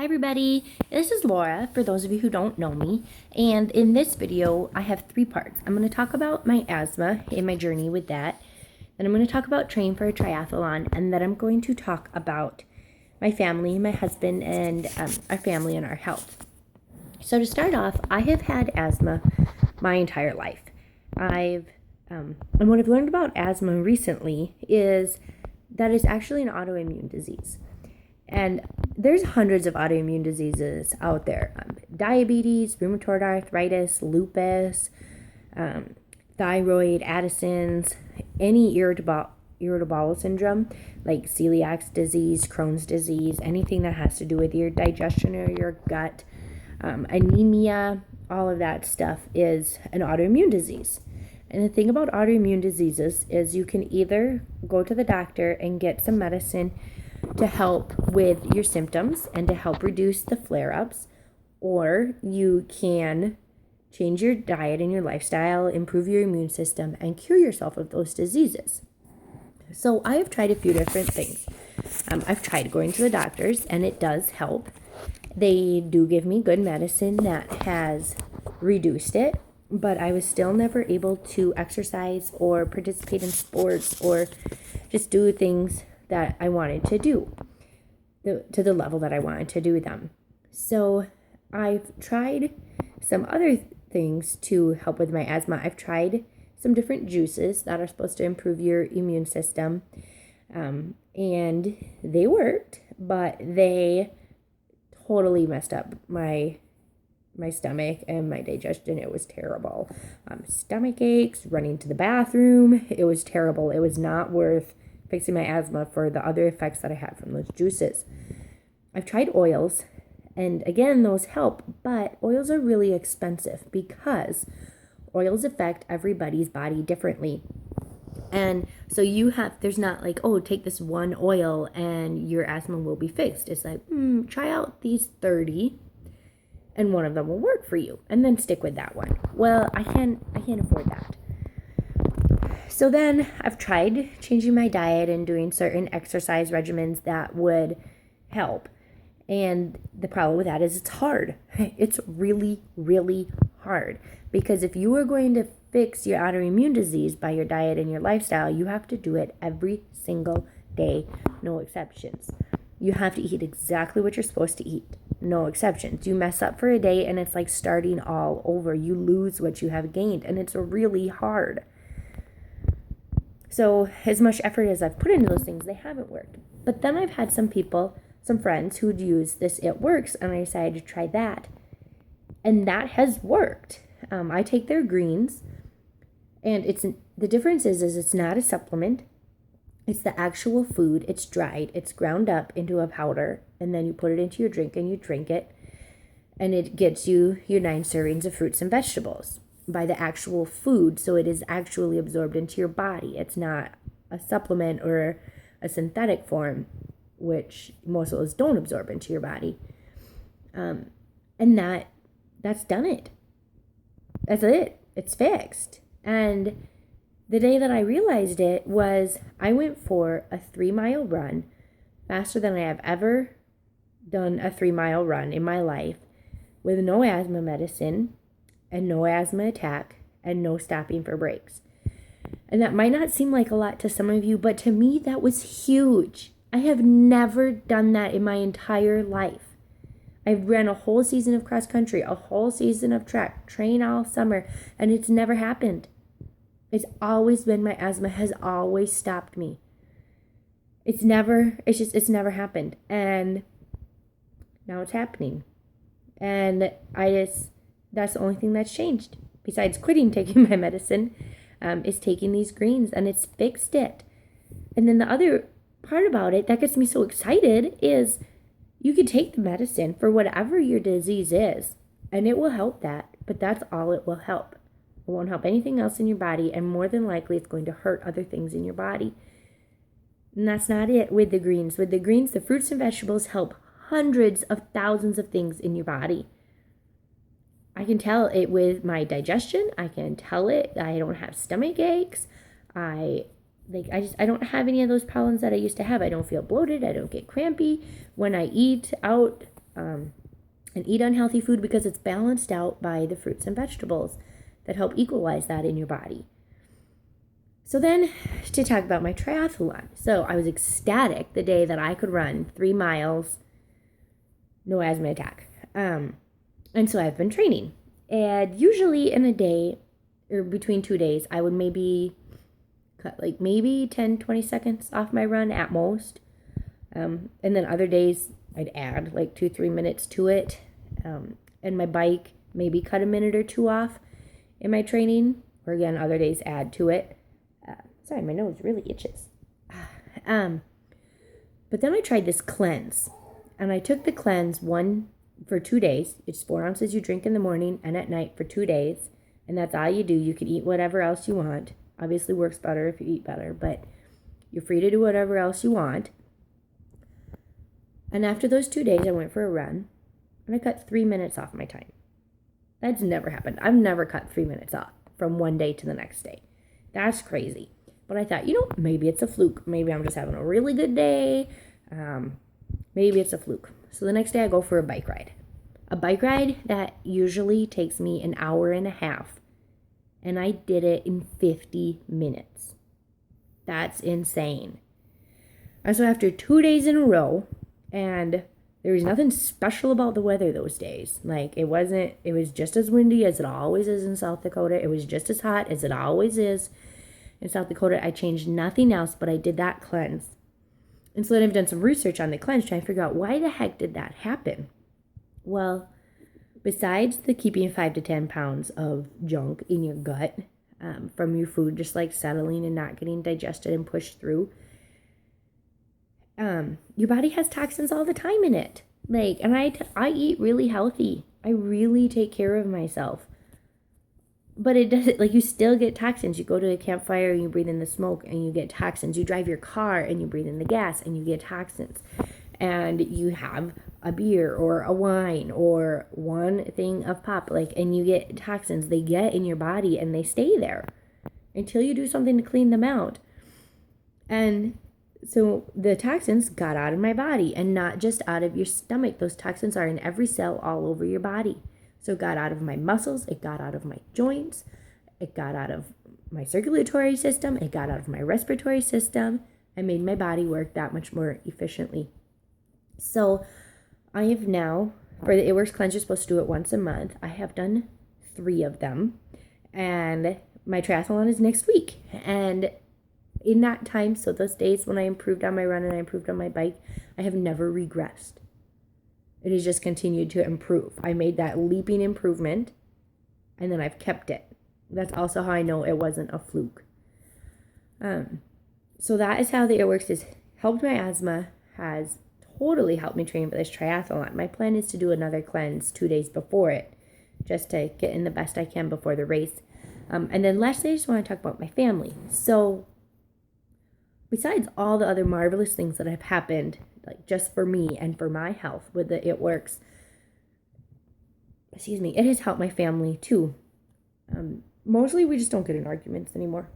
Hi everybody, this is Laura, for those of you who don't know me, and in this video I have 3 parts. I'm going to talk about my asthma and my journey with that, then I'm going to talk about training for a triathlon, and then I'm going to talk about my family, my husband, and our family and our health. So to start off, I have had asthma my entire life. And what I've learned about asthma recently is that it's actually an autoimmune disease. And there's hundreds of autoimmune diseases out there. Diabetes, rheumatoid arthritis, lupus, thyroid, Addison's, any irritable bowel syndrome, like celiac disease, Crohn's disease, anything that has to do with your digestion or your gut, anemia, all of that stuff is an autoimmune disease. And the thing about autoimmune diseases is you can either go to the doctor and get some medicine to help with your symptoms and to help reduce the flare-ups, or you can change your diet and your lifestyle, improve your immune system, and cure yourself of those diseases. So I have tried a few different things. I've tried going to the doctors, and it does help. They do give me good medicine that has reduced it, but I was still never able to exercise or participate in sports or just do things that I wanted to do to the level that I wanted to do them. So I've tried some other things to help with my asthma. I've tried some different juices that are supposed to improve your immune system, and they worked, but they totally messed up my stomach and my digestion. It was terrible. Stomach aches, running to the bathroom. It was terrible. It was not worth fixing my asthma for the other effects that I had from those juices. I've tried oils, and again, those help, but oils are really expensive because oils affect everybody's body differently. And so there's not like, oh, take this one oil and your asthma will be fixed. It's like, try out these 30 and one of them will work for you, and then stick with that one. Well, I can't afford that. So then I've tried changing my diet and doing certain exercise regimens that would help. And the problem with that is it's hard. It's really, really hard. Because if you are going to fix your autoimmune disease by your diet and your lifestyle, you have to do it every single day, no exceptions. You have to eat exactly what you're supposed to eat, no exceptions. You mess up for a day and it's like starting all over. You lose what you have gained, and it's really hard. So as much effort as I've put into those things, they haven't worked. But then I've had some friends who'd use this It Works, and I decided to try that. And that has worked. I take their greens, and the difference is it's not a supplement. It's the actual food. It's dried. It's ground up into a powder, and then you put it into your drink and you drink it. And it gets you your 9 servings of fruits and vegetables by the actual food, so it is actually absorbed into your body. It's not a supplement or a synthetic form, which most of those don't absorb into your body. And that's done it. That's it. It's fixed. And the day that I realized it was I went for a 3-mile run, faster than I have ever done a 3-mile run in my life, with no asthma medicine and no asthma attack, and no stopping for breaks. And that might not seem like a lot to some of you, but to me, that was huge. I have never done that in my entire life. I've ran a whole season of cross country, a whole season of track, train all summer, and it's never happened. It's always been my asthma has always stopped me. It's never happened. And now it's happening. And that's the only thing that's changed, besides quitting taking my medicine, is taking these greens, and it's fixed it. And then the other part about it that gets me so excited is you can take the medicine for whatever your disease is, and it will help that, but that's all it will help. It won't help anything else in your body, and more than likely it's going to hurt other things in your body. And that's not it with the greens. With the greens, the fruits and vegetables help hundreds of thousands of things in your body. I can tell it with my digestion. I can tell it. I don't have stomach aches. I don't have any of those problems that I used to have. I don't feel bloated. I don't get crampy. When I eat out and eat unhealthy food because it's balanced out by the fruits and vegetables that help equalize that in your body. So then to talk about my triathlon. So I was ecstatic the day that I could run 3 miles, no asthma attack. And so I've been training. And usually in a day or between 2 days, I would maybe cut like maybe 10, 20 seconds off my run at most. And then other days I'd add like 2-3 minutes to it. And my bike, maybe cut a minute or two off in my training. Or again, other days add to it. Sorry, my nose really itches. But then I tried this cleanse. And I took the cleanse for 2 days. It's 4 ounces you drink in the morning and at night for 2 days. And that's all you do. You can eat whatever else you want. Obviously works better if you eat better. But you're free to do whatever else you want. And after those 2 days, I went for a run. And I cut 3 minutes off my time. That's never happened. I've never cut 3 minutes off from one day to the next day. That's crazy. But I thought, maybe it's a fluke. Maybe I'm just having a really good day. Maybe it's a fluke. So the next day I go for a bike ride. A bike ride that usually takes me an hour and a half. And I did it in 50 minutes. That's insane. And so after 2 days in a row, and there was nothing special about the weather those days. Like it was just as windy as it always is in South Dakota. It was just as hot as it always is in South Dakota. I changed nothing else, but I did that cleanse. And so then I've done some research on the cleanse, trying to figure out why the heck did that happen? Well, besides the keeping 5 to 10 pounds of junk in your gut from your food, just like settling and not getting digested and pushed through, your body has toxins all the time in it. And I eat really healthy. I really take care of myself. But it doesn't, you still get toxins. You go to a campfire and you breathe in the smoke and you get toxins. You drive your car and you breathe in the gas and you get toxins. And you have a beer or a wine or one thing of pop, and you get toxins. They get in your body and they stay there until you do something to clean them out. And so the toxins got out of my body, and not just out of your stomach. Those toxins are in every cell all over your body. So it got out of my muscles, it got out of my joints, it got out of my circulatory system, it got out of my respiratory system, and made my body work that much more efficiently. So I have now, for the It Works Cleanse, you're supposed to do it once a month. I have done 3 of them, and my triathlon is next week. And in that time, so those days when I improved on my run and I improved on my bike, I have never regressed. It has just continued to improve. I made that leaping improvement, and then I've kept it. That's also how I know it wasn't a fluke. So that is how the It Works has helped my asthma, has totally helped me train for this triathlon. My plan is to do another cleanse 2 days before it, just to get in the best I can before the race. And then lastly, I just want to talk about my family. So besides all the other marvelous things that have happened, just for me and for my health with the It Works, it has helped my family too. Mostly we just don't get in arguments anymore.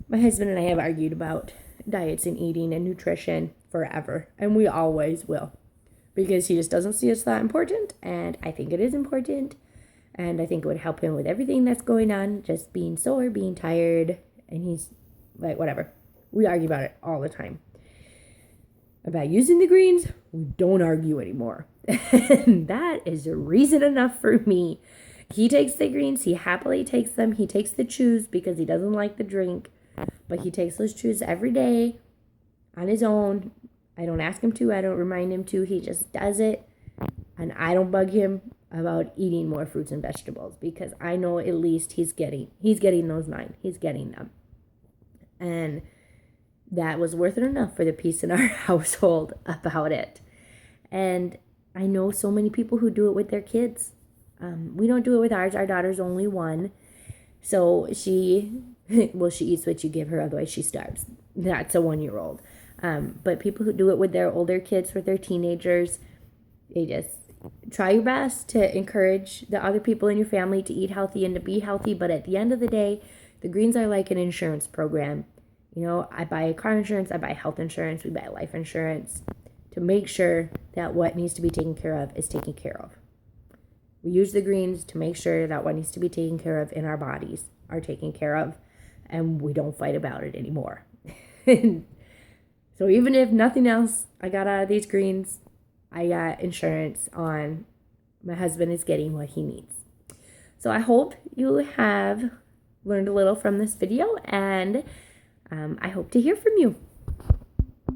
My husband and I have argued about diets and eating and nutrition forever, and we always will, because he just doesn't see us that important, and I think it is important, and I think it would help him with everything that's going on, just being sore, being tired, and he's whatever. We argue about it all the time. About using the greens, we don't argue anymore. And that is reason enough for me. He takes the greens, he happily takes them. He takes the chews because he doesn't like the drink, but he takes those chews every day on his own. I don't ask him to, I don't remind him to, he just does it. And I don't bug him about eating more fruits and vegetables, because I know at least he's getting those 9. He's getting them. And that was worth it enough for the peace in our household about it. And I know so many people who do it with their kids. We don't do it with ours. Our daughter's only 1. So she eats what you give her, otherwise she starves. That's a 1-year-old. But people who do it with their older kids, with their teenagers, they just try your best to encourage the other people in your family to eat healthy and to be healthy. But at the end of the day, the greens are like an insurance program. I buy car insurance, I buy health insurance, we buy life insurance to make sure that what needs to be taken care of is taken care of. We use the greens to make sure that what needs to be taken care of in our bodies are taken care of, and we don't fight about it anymore. So even if nothing else I got out of these greens, I got insurance on my husband is getting what he needs. So I hope you have learned a little from this video, and I hope to hear from you.